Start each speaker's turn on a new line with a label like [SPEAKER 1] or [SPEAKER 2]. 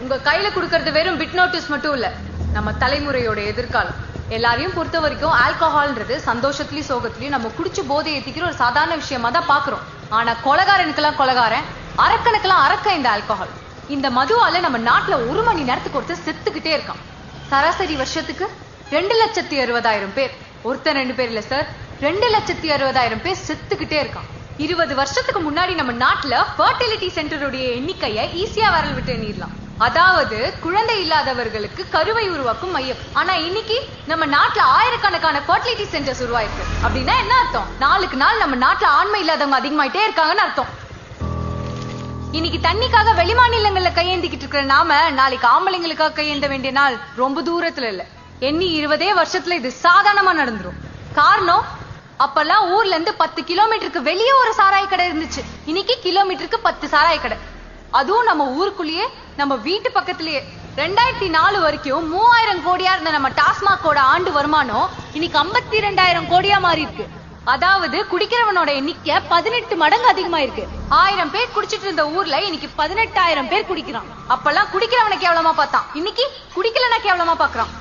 [SPEAKER 1] உங்க கையில குடுக்கறது வெறும் பிட் நோட்டீஸ் மட்டும் இல்ல, நம்ம தலைமுறையோட எதிர்காலம். எல்லாரையும் பொறுத்த வரைக்கும் ஆல்கஹால்ன்றது சந்தோஷத்துலயும் சோகத்திலயும் நம்ம குடிச்சு போதை ஏத்திக்கிற ஒரு சாதாரண விஷயமா தான் பாக்குறோம். ஆனா கொலகாரனுக்கெல்லாம் கொலகாரன், அரக்கனுக்கெல்லாம் அரக்க இந்த ஆல்கஹால். இந்த மதுவால நம்ம நாட்டுல 1 மணி நேரத்துக்கு ஒருத்தர் செத்துக்கிட்டே இருக்கான். சராசரி வருஷத்துக்கு 2,60,000 பேர். ஒருத்தர் 2 பேர் இல்ல சார், 2,60,000 பேர் செத்துக்கிட்டே இருக்கான். 20 வருஷத்துக்கு முன்னாடி நம்ம நாட்டுல ஃபர்டிலிட்டி சென்டருடைய எண்ணிக்கையை ஈஸியா வரல் விட்டு எண்ணிடலாம். அதாவது குழந்தை இல்லாதவர்களுக்கு கருவை உருவாக்கும் மையம். ஆனா இன்னைக்கு நம்ம நாட்டுல ஆயிரக்கணக்கான ஃபர்டிலிட்டி சென்டர்ஸ் உருவாயிருக்கு. அப்படின்னா என்ன அர்த்தம்? நாளுக்கு நாள் நம்ம நாட்டுல ஆண்மை இல்லாதவங்க அதிகமாயிட்டே இருக்காங்கன்னு அர்த்தம். இன்னைக்கு தண்ணிக்காக வெளிமாநிலங்கள்ல கையேந்திக்கிட்டு இருக்கிற நாம நாளைக்கு ஆம்பளைங்களுக்காக கையேந்த வேண்டிய நாள் ரொம்ப தூரத்துல இல்ல. எண்ணி 20 வருஷத்துல இது சாதாரணமா நடந்துரும். காரணம், அப்பெல்லாம் ஊர்ல இருந்து 10 கிலோமீட்டருக்கு வெளியே ஒரு சாராய கடை இருந்துச்சு. இன்னைக்கு கிலோமீட்டருக்கு 10 சாராய கடை. அதுவும் நம்ம ஊருக்குள்ளேயே, நம்ம வீட்டு பக்கத்திலேயே. 2004 வரைக்கும் 3000 கோடியா இருந்த நம்ம டாஸ்மாகோட ஆண்டு வருமானம் இன்னைக்கு 52,000 கோடியா மாறி இருக்கு. அதாவது குடிக்கிறவனோட எண்ணிக்கை 18 மடங்கு அதிகமா இருக்கு. 1000 பேர் குடிச்சிட்டு இருந்த ஊர்ல இன்னைக்கு 18,000 பேர் குடிக்கிறான். அப்பெல்லாம் குடிக்கிறவனை கேவலமா பார்த்தான், இன்னைக்கு குடிக்கலன்னா கேவலமா பாக்குறான்.